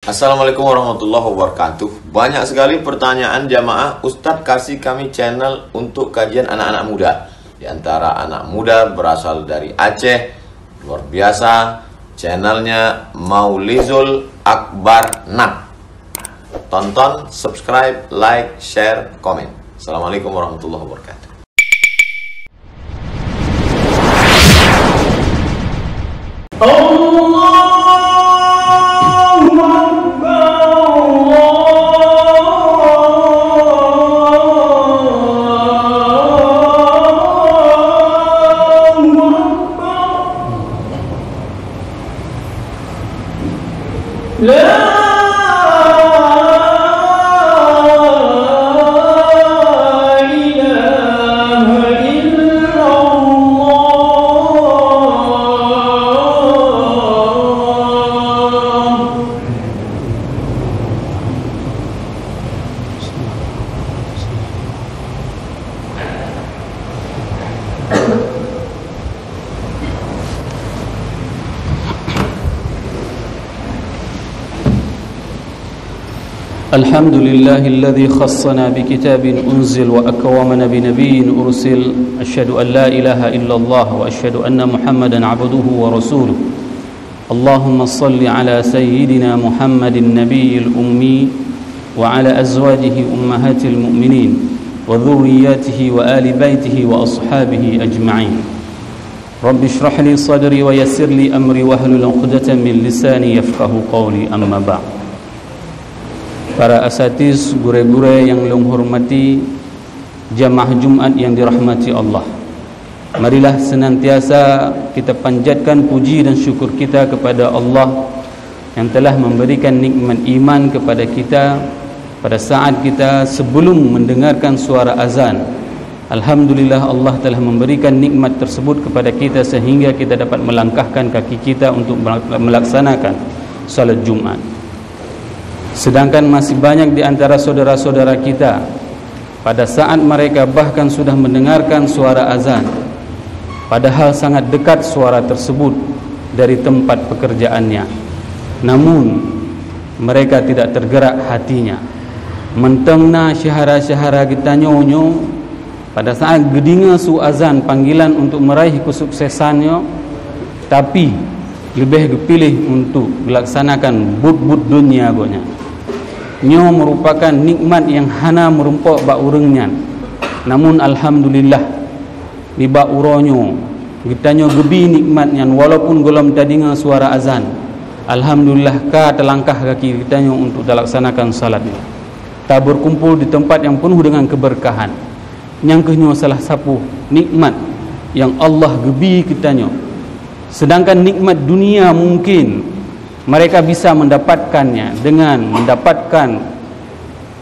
Assalamualaikum warahmatullahi wabarakatuh. Banyak sekali pertanyaan jamaah, Ustadz kasih kami channel untuk kajian anak-anak muda. Di antara anak muda berasal dari Aceh, luar biasa, channelnya Maulizul Akbar Nak. Tonton, subscribe, like, share, komen. Assalamualaikum warahmatullahi wabarakatuh. الحمد لله الذي خصنا بكتاب أنزل وأكرمنا بنبي أرسل أشهد أن لا إله إلا الله وأشهد أن محمدا عبده ورسوله اللهم صل على سيدنا محمد النبي الأمي وعلى أزواجه أمهات المؤمنين وذرياته وآل بيته وأصحابه أجمعين رب اشرح لي صدري ويسر لي أمري واحلل عقدة من لساني يفقه قولي أما بعد. Para asatiz, guru-guru yang hormati, jamaah Jumat yang dirahmati Allah, marilah senantiasa kita panjatkan puji dan syukur kita kepada Allah yang telah memberikan nikmat iman kepada kita pada saat kita sebelum mendengarkan suara azan. Alhamdulillah, Allah telah memberikan nikmat tersebut kepada kita sehingga kita dapat melangkahkan kaki kita untuk melaksanakan salat Jumat. Sedangkan masih banyak di antara saudara-saudara kita pada saat mereka bahkan sudah mendengarkan suara azan, padahal sangat dekat suara tersebut dari tempat pekerjaannya, namun mereka tidak tergerak hatinya. Mentengna syahara-syahara kita nyonyo pada saat gedinga su azan panggilan untuk meraih kesuksesannya, tapi lebih dipilih untuk melaksanakan but-but dunia gonya. Nyo merupakan nikmat yang hana merumpok bak urengnya. Namun alhamdulillah di bak uronyo kita nyo gebi nikmatnya walaupun golom tadinga suara azan. Alhamdulillah ka telangkah kaki kita nyo untuk dilaksanakan salat ni. Ta berkumpul di tempat yang penuh dengan keberkahan. Nyangkehnyo salah satu nikmat yang Allah gebi kita nyo. Sedangkan nikmat dunia mungkin mereka bisa mendapatkannya dengan mendapatkan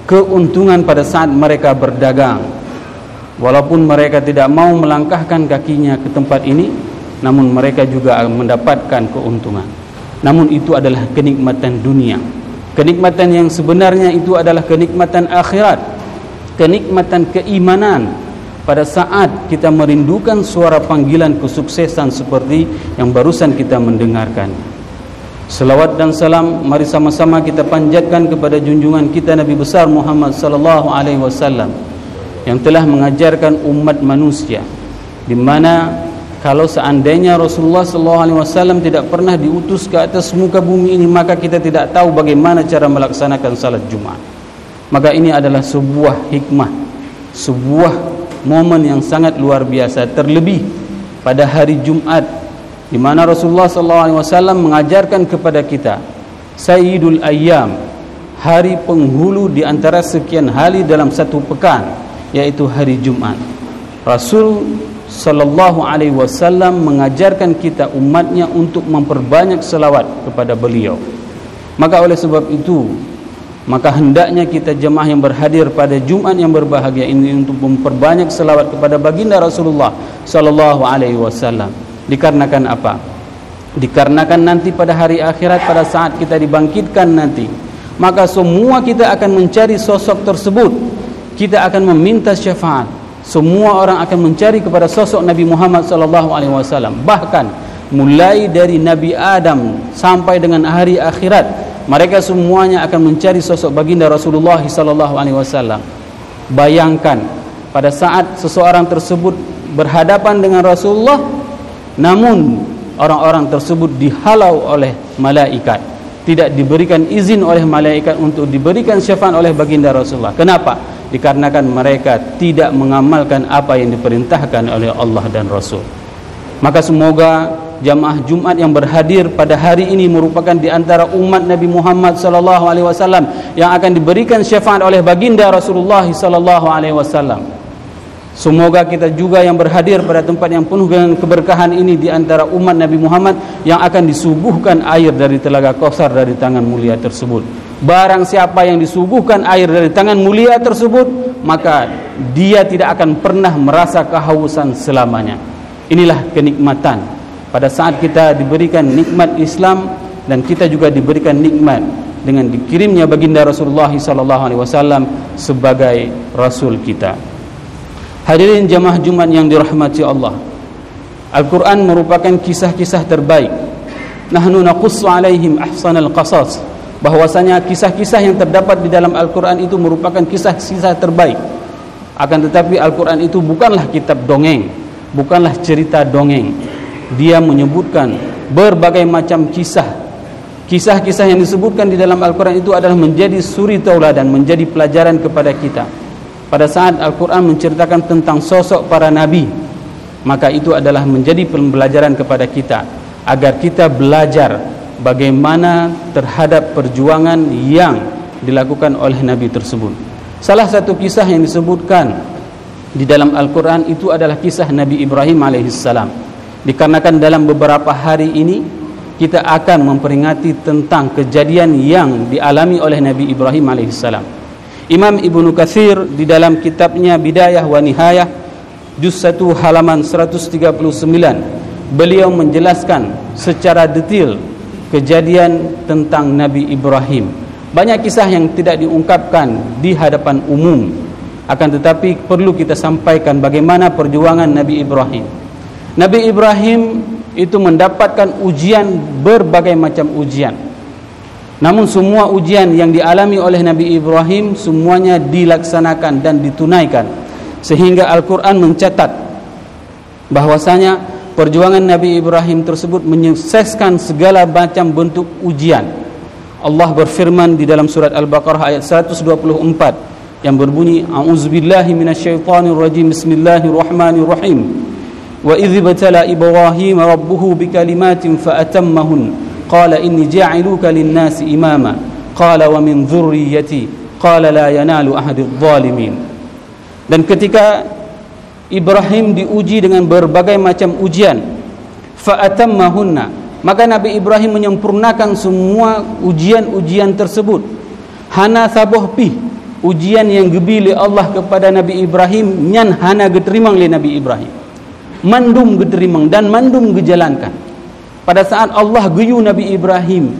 keuntungan pada saat mereka berdagang. Walaupun mereka tidak mau melangkahkan kakinya ke tempat ini, namun mereka juga mendapatkan keuntungan. Namun itu adalah kenikmatan dunia. Kenikmatan yang sebenarnya itu adalah kenikmatan akhirat, kenikmatan keimanan pada saat kita merindukan suara panggilan kesuksesan seperti yang barusan kita mendengarkan. Selawat dan salam mari sama-sama kita panjatkan kepada junjungan kita Nabi besar Muhammad sallallahu alaihi wasallam yang telah mengajarkan umat manusia, di mana kalau seandainya Rasulullah sallallahu alaihi wasallam tidak pernah diutus ke atas muka bumi ini, maka kita tidak tahu bagaimana cara melaksanakan salat Jumat. Maka ini adalah sebuah hikmah, sebuah momen yang sangat luar biasa, terlebih pada hari Jumat di mana Rasulullah SAW mengajarkan kepada kita Sayyidul Ayyam, hari penghulu di antara sekian hari dalam satu pekan, yaitu hari Jumat. Rasul SAW mengajarkan kita umatnya untuk memperbanyak selawat kepada beliau. Maka oleh sebab itu, maka hendaknya kita jemaah yang berhadir pada Jumat yang berbahagia ini untuk memperbanyak selawat kepada baginda Rasulullah SAW. Dikarenakan apa? Dikarenakan nanti pada hari akhirat, pada saat kita dibangkitkan nanti, maka semua kita akan mencari sosok tersebut. Kita akan meminta syafaat. Semua orang akan mencari kepada sosok Nabi Muhammad SAW. Bahkan mulai dari Nabi Adam sampai dengan hari akhirat, mereka semuanya akan mencari sosok baginda Rasulullah sallallahu alaihi wasallam. Bayangkan pada saat seseorang tersebut berhadapan dengan Rasulullah, namun orang-orang tersebut dihalau oleh malaikat, tidak diberikan izin oleh malaikat untuk diberikan syafaat oleh baginda Rasulullah. Kenapa? Dikarenakan mereka tidak mengamalkan apa yang diperintahkan oleh Allah dan Rasul. Maka semoga jamaah Jumat yang berhadir pada hari ini merupakan di antara umat Nabi Muhammad sallallahu alaihi wasallam yang akan diberikan syafaat oleh baginda Rasulullah sallallahu alaihi wasallam. Semoga kita juga yang berhadir pada tempat yang penuh dengan keberkahan ini di antara umat Nabi Muhammad yang akan disuguhkan air dari telaga Kausar dari tangan mulia tersebut. Barang siapa yang disuguhkan air dari tangan mulia tersebut, maka dia tidak akan pernah merasa kehausan selamanya. Inilah kenikmatan pada saat kita diberikan nikmat Islam, dan kita juga diberikan nikmat dengan dikirimnya baginda Rasulullah SAW sebagai Rasul kita. Hadirin jamaah Jumat yang dirahmati Allah, Al-Quran merupakan kisah-kisah terbaik. Nahnu naqussu alaihim ahsanal qasas. Bahwasanya kisah-kisah yang terdapat di dalam Al-Quran itu merupakan kisah-kisah terbaik. Akan tetapi Al-Quran itu bukanlah kitab dongeng, bukanlah cerita dongeng. Dia menyebutkan berbagai macam kisah. Kisah-kisah yang disebutkan di dalam Al-Quran itu adalah menjadi suri tauladan, menjadi pelajaran kepada kita. Pada saat Al-Quran menceritakan tentang sosok para nabi, maka itu adalah menjadi pembelajaran kepada kita, agar kita belajar bagaimana terhadap perjuangan yang dilakukan oleh nabi tersebut. Salah satu kisah yang disebutkan di dalam Al-Quran itu adalah kisah Nabi Ibrahim alaihissalam. Dikarenakan dalam beberapa hari ini kita akan memperingati tentang kejadian yang dialami oleh Nabi Ibrahim alaihissalam. Imam Ibnu Katsir di dalam kitabnya Bidayah wa Nihayah juz 1 halaman 139, beliau menjelaskan secara detail kejadian tentang Nabi Ibrahim. Banyak kisah yang tidak diungkapkan di hadapan umum, akan tetapi perlu kita sampaikan bagaimana perjuangan Nabi Ibrahim. Nabi Ibrahim itu mendapatkan ujian, berbagai macam ujian. Namun semua ujian yang dialami oleh Nabi Ibrahim semuanya dilaksanakan dan ditunaikan, sehingga Al-Quran mencatat bahwasanya perjuangan Nabi Ibrahim tersebut menyukseskan segala macam bentuk ujian. Allah berfirman di dalam surat Al-Baqarah ayat 124 yang berbunyi, A'udzubillahi minasyaitonirrajim, Bismillahirrahmanirrahim. Wa idh ibtala Ibrahim rabbuhu bikalimatin fa'atammahun. Qala inni ja'iluka lin-nasi imama. Qala wa min dhurriyyati. Qala la yanalu ahadidz zalimin. Dan ketika Ibrahim diuji dengan berbagai macam ujian, fa'atammahunna, maka Nabi Ibrahim menyempurnakan semua ujian-ujian tersebut. Hana saboh pi, ujian yang gebili Allah kepada Nabi Ibrahim nyan hana geterimang le Nabi Ibrahim. Mandum geterimang dan mandum gejalankan. Pada saat Allah guyu Nabi Ibrahim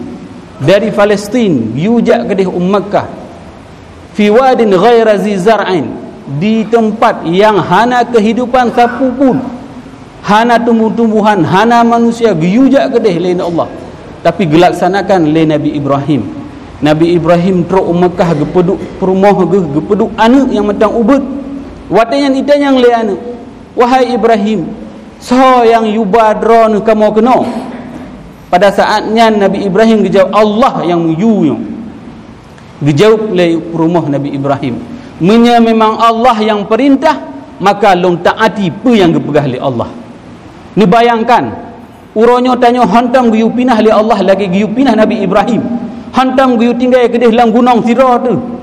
dari Palestin yujak ke Makkah, fi wadin ghaira zi zar'ain, di tempat yang hana kehidupan sapu pun, hana tumbuh-tumbuhan, hana manusia, yujak ke lain Allah, tapi gelaksanakan le Nabi Ibrahim. Nabi Ibrahim teruk Makkah gepeduk perumah gepeduk anak yang matang ubud, watayan ida yang le anak. Wahai Ibrahim, so yang yubadron kamu kena. Pada saatnya Nabi Ibrahim dijawab Allah yang yu dijawab le rumah Nabi Ibrahim. Menya memang Allah yang perintah, maka long taati pe yang gepegah le Allah. Ni bayangkan uronyo tanyo hantam giu pinah le Allah lagi giu pinah Nabi Ibrahim. Hantam giu tinggal kedeh lang gunung Sira tu.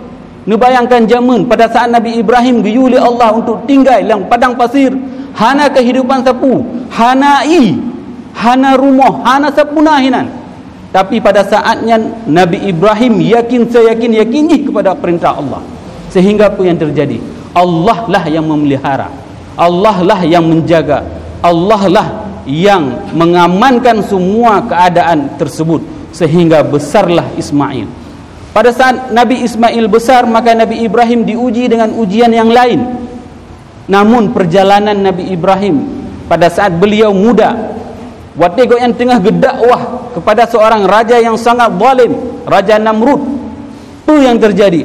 Ni bayangkan zaman pada saat Nabi Ibrahim giu le Allah untuk tinggal lang padang pasir, hana kehidupan sapu, hana rumah, hana sapunahinan. Tapi pada saatnya Nabi Ibrahim yakin kepada perintah Allah, sehingga apa yang terjadi? Allah lah yang memelihara, Allah lah yang menjaga, Allah lah yang mengamankan semua keadaan tersebut, sehingga besarlah Ismail. Pada saat Nabi Ismail besar, maka Nabi Ibrahim diuji dengan ujian yang lain. Namun perjalanan Nabi Ibrahim pada saat beliau muda, waktu yang tengah berdakwah kepada seorang raja yang sangat zalim, Raja Namrud. Itu yang terjadi.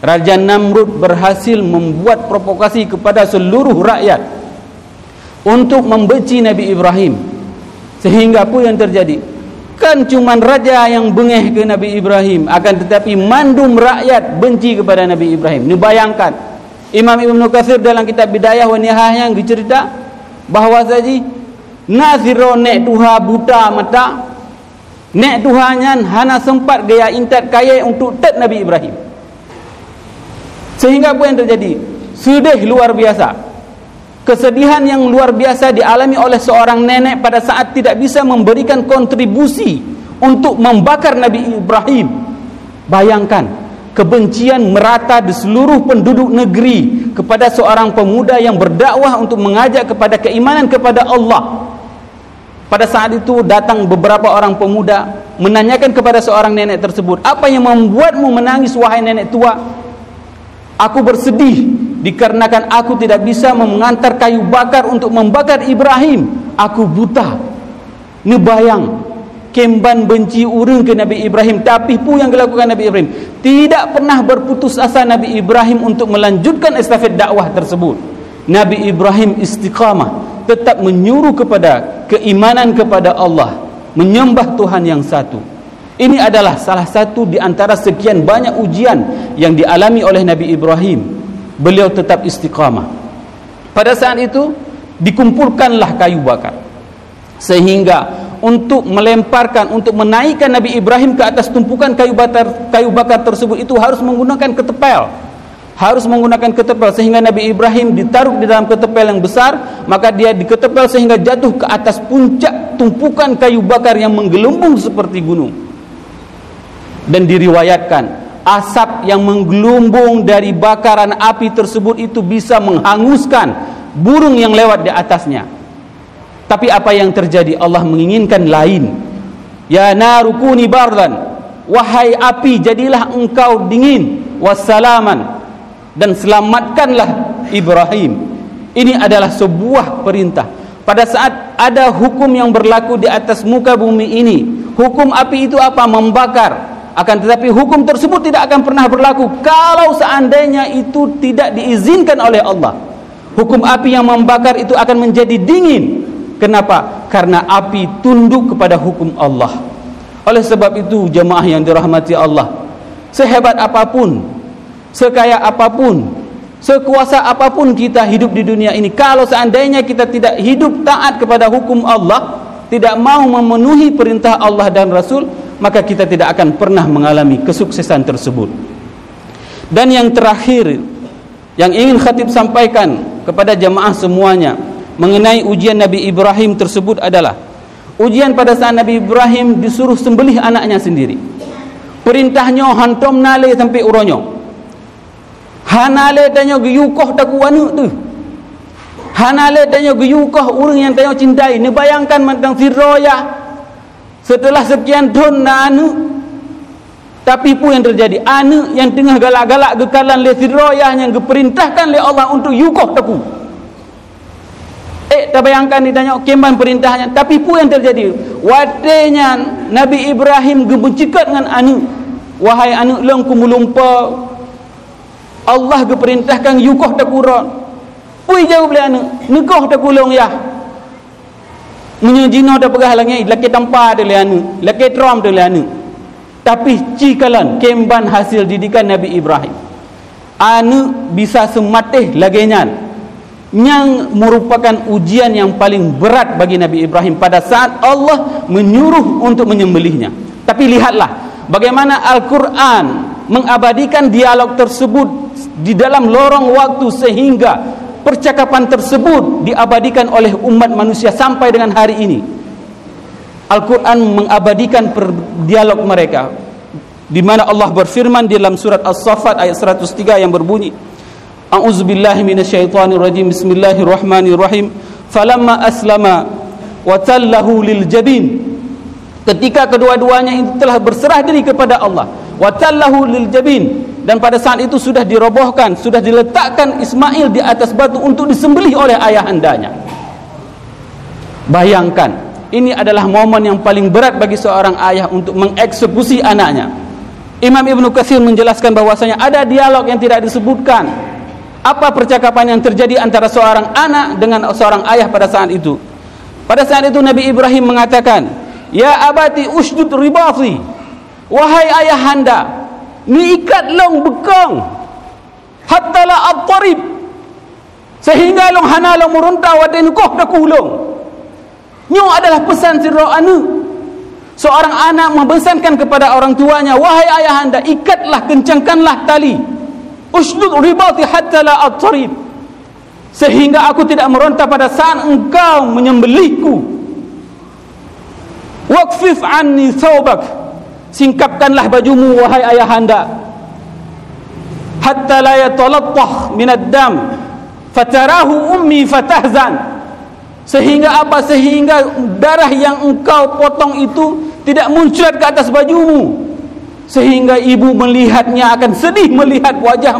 Raja Namrud berhasil membuat provokasi kepada seluruh rakyat untuk membenci Nabi Ibrahim. Sehingga apa yang terjadi? Kan cuman raja yang bengeh ke Nabi Ibrahim, akan tetapi mandum rakyat benci kepada Nabi Ibrahim. Ni bayangkan. Imam Ibn Katsir dalam kitab Bidayah wa Nihayah yang dicerita bahawa saji naziro nek tuha buta mata, nek tuhanya hana sempat gaya intat kaya untuk tet Nabi Ibrahim. Sehingga apa yang terjadi? Sedih luar biasa. Kesedihan yang luar biasa dialami oleh seorang nenek pada saat tidak bisa memberikan kontribusi untuk membakar Nabi Ibrahim. Bayangkan, kebencian merata di seluruh penduduk negeri kepada seorang pemuda yang berdakwah untuk mengajak kepada keimanan kepada Allah. Pada saat itu datang beberapa orang pemuda menanyakan kepada seorang nenek tersebut, "Apa yang membuatmu menangis wahai nenek tua?" "Aku bersedih dikarenakan aku tidak bisa mengantar kayu bakar untuk membakar Ibrahim. Aku buta." Nebayang, kemban benci urang ke Nabi Ibrahim, tapi pu yang dilakukan Nabi Ibrahim tidak pernah berputus asa Nabi Ibrahim untuk melanjutkan estafet dakwah tersebut. Nabi Ibrahim istiqamah, tetap menyuruh kepada keimanan kepada Allah, menyembah Tuhan yang satu. Ini adalah salah satu di antara sekian banyak ujian yang dialami oleh Nabi Ibrahim. Beliau tetap istiqamah. Pada saat itu dikumpulkanlah kayu bakar, sehingga untuk melemparkan, untuk menaikkan Nabi Ibrahim ke atas tumpukan kayu bakar tersebut itu harus menggunakan ketepel. Harus menggunakan ketepel, sehingga Nabi Ibrahim ditaruh di dalam ketepel yang besar, maka dia diketepel sehingga jatuh ke atas puncak tumpukan kayu bakar yang menggelembung seperti gunung. Dan diriwayatkan asap yang menggelumbung dari bakaran api tersebut itu bisa menghanguskan burung yang lewat di atasnya. Tapi apa yang terjadi? Allah menginginkan lain. Ya narukuni bardan, wahai api jadilah engkau dingin, wassalaman, dan selamatkanlah Ibrahim. Ini adalah sebuah perintah. Pada saat ada hukum yang berlaku di atas muka bumi ini, hukum api itu apa? Membakar. Akan tetapi hukum tersebut tidak akan pernah berlaku kalau seandainya itu tidak diizinkan oleh Allah. Hukum api yang membakar itu akan menjadi dingin. Kenapa? Karena api tunduk kepada hukum Allah. Oleh sebab itu, jemaah yang dirahmati Allah, sehebat apapun, sekaya apapun, sekuasa apapun kita hidup di dunia ini, kalau seandainya kita tidak hidup taat kepada hukum Allah, tidak mau memenuhi perintah Allah dan Rasul, maka kita tidak akan pernah mengalami kesuksesan tersebut. Dan yang terakhir yang ingin khatib sampaikan kepada jemaah semuanya mengenai ujian Nabi Ibrahim tersebut adalah ujian pada saat Nabi Ibrahim disuruh sembelih anaknya sendiri. Perintahnya hantom nale sampai uronyo. Hanale tanya geyukoh taku anak tu. Hanale tanya geyukoh orang yang tanya cintai. Ni bayangkan mantang siroya setelah sekian tahun na anu, tapi pun yang terjadi, anak yang tengah galak-galak gekalan le siroyah yang diperintahkan oleh Allah untuk yukoh taku. Tak bayangkan ditanya kemban perintahnya, tapi pun yang terjadi, wadenya Nabi Ibrahim gebencikat dengan anak. Wahai anak long kumulumpa, Allah geperintahkan yukoh taku ron. Pui jauh beli anak, negoh taku long ya. Menyejino dah pegah lagi laki tanpa dia anu, laki trom dia anu. Tapi cikalan kemban hasil didikan Nabi Ibrahim, anu bisa sematih laginya, yang merupakan ujian yang paling berat bagi Nabi Ibrahim pada saat Allah menyuruh untuk menyembelihnya. Tapi lihatlah bagaimana Al-Quran mengabadikan dialog tersebut di dalam lorong waktu, sehingga percakapan tersebut diabadikan oleh umat manusia sampai dengan hari ini. Al-Quran mengabadikan dialog mereka, di mana Allah berfirman di dalam surat As-Saffat ayat 103 yang berbunyi, A'udzubillahi minasyaitonirrajim, bismillahirrahmanirrahim, falamma aslama wa tallahu lil jabin. Ketika kedua-duanya itu telah berserah diri kepada Allah, wa tallahu lil jabin, dan pada saat itu sudah dirobohkan, sudah diletakkan Ismail di atas batu untuk disembelih oleh ayahandanya. Bayangkan ini adalah momen yang paling berat bagi seorang ayah untuk mengeksekusi anaknya. Imam Ibnu Katsir menjelaskan bahwasanya ada dialog yang tidak disebutkan. Apa percakapan yang terjadi antara seorang anak dengan seorang ayah pada saat itu? Pada saat itu Nabi Ibrahim mengatakan, "Ya abati ushdud ribati." Wahai ayahanda, ni ikat long bekong hatta la at-tarib, sehingga long hana long meronta wa den koh dak ulung. Nyo adalah pesan sirro anu. Seorang anak mempesankan kepada orang tuanya, wahai ayahanda, ikatlah, kencangkanlah tali. Ushdud ribati hatta la at-tarib, sehingga aku tidak meronta pada saat engkau menyembelihku. Waqfif anni thawbak, singkapkanlah bajumu wahai ayahanda. Hatta la yatalattah minad dam fatarahu ummi fatahzan, sehingga apa? Sehingga darah yang engkau potong itu tidak muncrat ke atas bajumu, sehingga ibu melihatnya akan sedih melihat wajah,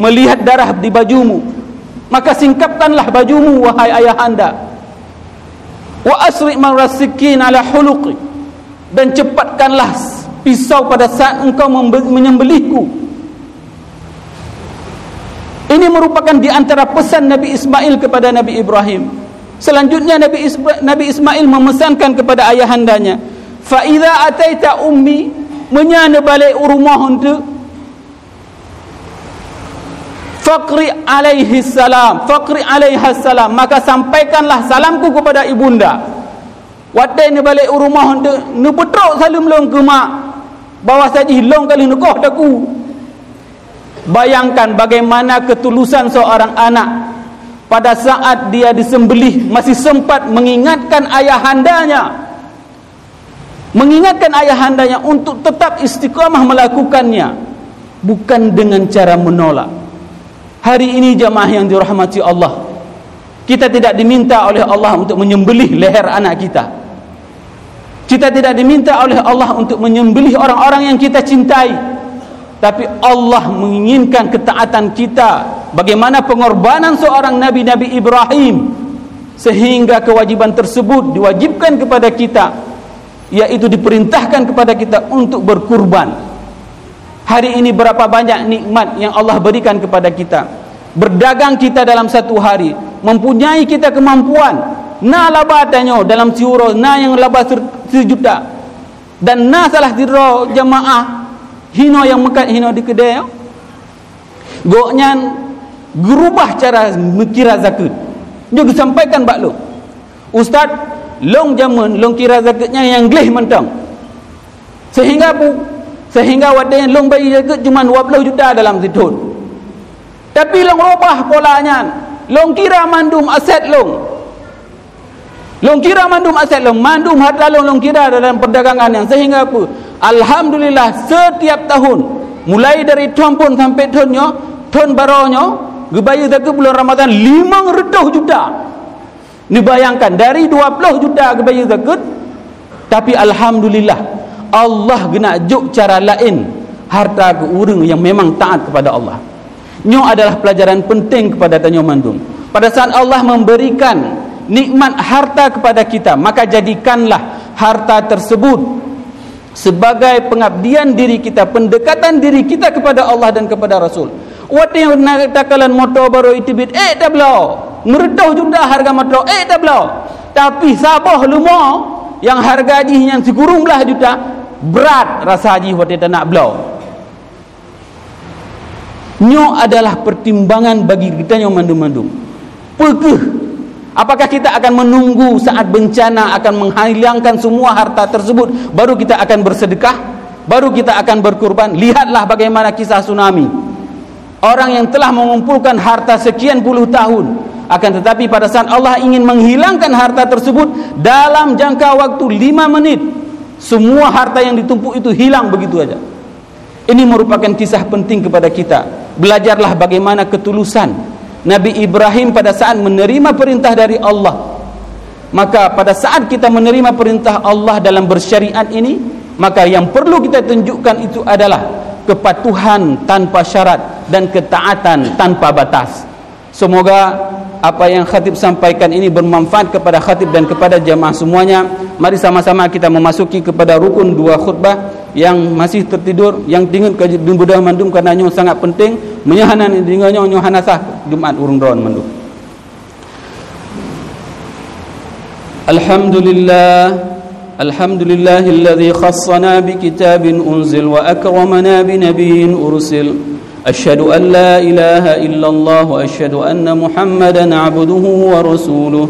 melihat darah di bajumu. Maka singkapkanlah bajumu wahai ayahanda. Wa asri marasikin ala huluqi, dan cepatkanlah pisau pada saat engkau menyembelihku. Ini merupakan di antara pesan Nabi Ismail kepada Nabi Ibrahim. Selanjutnya Nabi Ismail memesankan kepada ayahandanya, fa idza ataita ummi, menyana balik rumah untuk faqri alaihi salam, faqri alaiha salam, maka sampaikanlah salamku kepada ibunda. Wadai ni balik rumah untuk nu petrok salam long ke mak, bawa saja long kali nukoh daku. Bayangkan bagaimana ketulusan seorang anak pada saat dia disembelih masih sempat mengingatkan ayahandanya, untuk tetap istiqamah melakukannya, bukan dengan cara menolak. Hari ini jamaah yang dirahmati Allah, kita tidak diminta oleh Allah untuk menyembelih leher anak kita. Kita tidak diminta oleh Allah untuk menyembelih orang-orang yang kita cintai. Tapi Allah menginginkan ketaatan kita, bagaimana pengorbanan seorang Nabi Ibrahim, sehingga kewajiban tersebut diwajibkan kepada kita, yaitu diperintahkan kepada kita untuk berkurban. Hari ini berapa banyak nikmat yang Allah berikan kepada kita. Berdagang kita dalam satu hari, mempunyai kita kemampuan na laba tanyo dalam siuro na yang laba sejuta, dan na salah diro jamaah hino yang mekat hino di kedai goknyan gerubah cara kira zakat. Juga sampaikan bak lo, ustaz, long jaman long kira zakatnya yang gleh mentang, sehingga wadai long bayi zakat cuma 20 juta dalam setahun. Tapi long robah polanya, long kira mandum aset long kira mandum aset mandum harta long kira dalam perdagangan yang, sehingga apa? Alhamdulillah setiap tahun mulai dari tahun pun sampai tahun baronyo gebayu zakat bulan Ramadan 500 juta. Ni bayangkan dari 20 juta gebayu zakat, tapi alhamdulillah Allah gena juk cara lain harta ke urang yang memang taat kepada Allah. Nyo adalah pelajaran penting kepada tanyo mandum. Pada saat Allah memberikan nikmat harta kepada kita, maka jadikanlah harta tersebut sebagai pengabdian diri kita, pendekatan diri kita kepada Allah dan kepada Rasul. Wat yang nakakalan motor baru itibit dah belau, meredah juta harga motor dah belau. Tapi sabah lumo yang harga haji yang sekurung belah juta, berat rasa haji wat dia nak belau. Nyo adalah pertimbangan bagi kita yang mandum-mandum. Apakah kita akan menunggu saat bencana akan menghilangkan semua harta tersebut baru kita akan bersedekah, baru kita akan berkurban? Lihatlah bagaimana kisah tsunami. Orang yang telah mengumpulkan harta sekian puluh tahun, akan tetapi pada saat Allah ingin menghilangkan harta tersebut dalam jangka waktu 5 menit, semua harta yang ditumpuk itu hilang begitu saja. Ini merupakan kisah penting kepada kita. Belajarlah bagaimana ketulusan Nabi Ibrahim pada saat menerima perintah dari Allah. Maka pada saat kita menerima perintah Allah dalam bersyariat ini, maka yang perlu kita tunjukkan itu adalah kepatuhan tanpa syarat dan ketaatan tanpa batas. Semoga apa yang khatib sampaikan ini bermanfaat kepada khatib dan kepada jamaah semuanya. Mari sama-sama kita memasuki kepada rukun 2 khutbah yang masih tertidur, yang tinggal ke budak mandum karena nyo sangat penting menyahanan dinganyo nyo hanasah Jumat urung daun mandum. Alhamdulillahilladzi khassana bi kitabin unzil wa akramana bi nabiyyin ursil. أشهد أن لا إله إلا الله وأشهد أن محمدا عبده ورسوله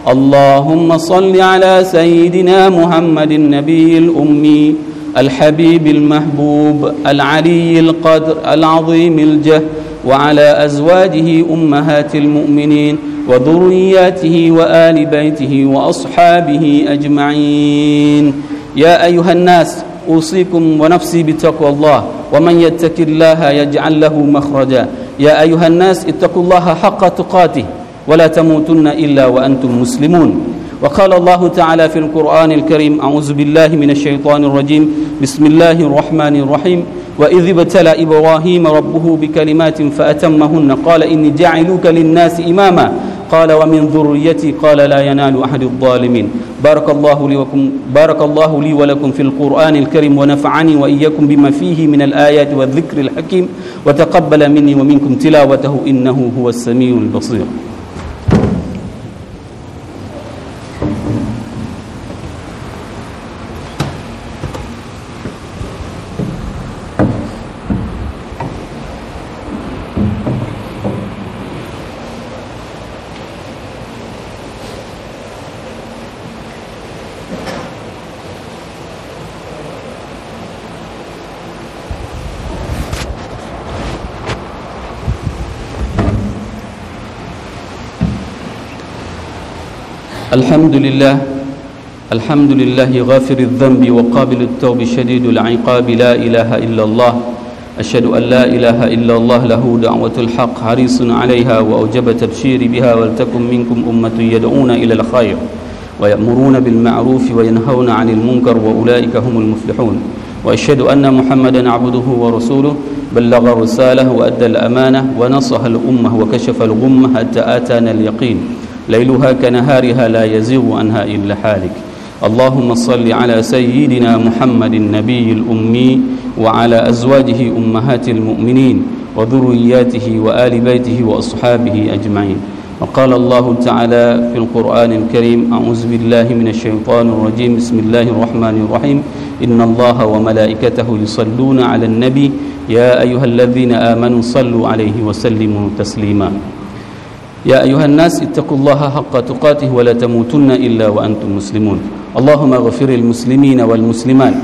اللهم صل على سيدنا محمد النبي الأمي الحبيب المحبوب العلي القدر العظيم الجه وعلى أزواجه أمهات المؤمنين وذرياته وآل بيته وأصحابه أجمعين يا أيها الناس أوصيكم ونفسي بتقوى الله ومن يتق الله يجعل له مخرجا يا أيها الناس اتقوا الله حق تقاته ولا تموتن إلا وأنتم مسلمون وقال الله تعالى في القرآن الكريم أعوذ بالله من الشيطان الرجيم بسم الله الرحمن الرحيم وإذ ابتلى إبراهيم ربه بكلمات فأتمهن قال إني جاعلك للناس إماما قال ومن ذريتي قال لا ينال أحد الظالمين بارك الله لي ولكم في القرآن الكريم ونفعني وإياكم بما فيه من الآيات والذكر الحكيم وتقبل مني ومنكم تلاوته إنه هو السميع البصير. الحمد لله غافر الذنب وقابل التوب شديد العقاب لا إله إلا الله أشهد أن لا إله إلا الله له دعوة الحق حريص عليها وأوجب تبشير بها ولتكن منكم أمة يدعون إلى الخير ويأمرون بالمعروف وينهون عن المنكر وأولئك هم المفلحون وأشهد أن محمدا عبده ورسوله بلغ الرسالة وأدى الأمانة ونصح الأمة وكشف الغمة حتى آتانا اليقين ليلها كنهارها لا يزيغ عنها إلا حالك اللهم صل على سيدنا محمد النبي الأمي وعلى أزواجه أمهات المؤمنين وذرياته وآل بيته وأصحابه أجمعين وقال الله تعالى في القرآن الكريم أعوذ بالله من الشيطان الرجيم بسم الله الرحمن الرحيم إن الله وملائكته يصلون على النبي يا أيها الذين آمنوا صلوا عليه وسلموا تسليما يا أيها الناس اتقوا الله حق تقاته ولا تموتن إلا وأنتم مسلمون اللهم اغفر المسلمين والمسلمات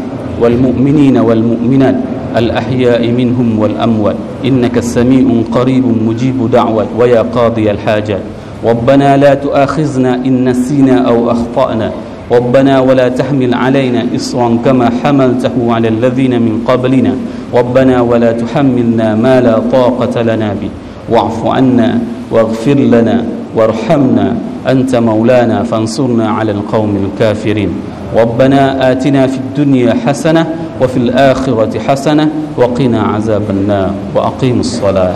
والمؤمنين والمؤمنات الأحياء منهم والأموات إنك السميع قريب مجيب دعوة ويا قاضي الحاجات ربنا لا تؤاخذنا إن نسينا أو أخطأنا ربنا ولا تحمل علينا إصرا كما حملته على الذين من قبلنا ربنا ولا تحملنا ما لا طاقة لنا به واعف عنا واغفر لنا وارحمنا أنت مولانا فانصرنا على القوم الكافرين ربنا آتنا في الدنيا حسنة وفي الآخرة حسنة وقنا عذاب النار وأقيم الصلاة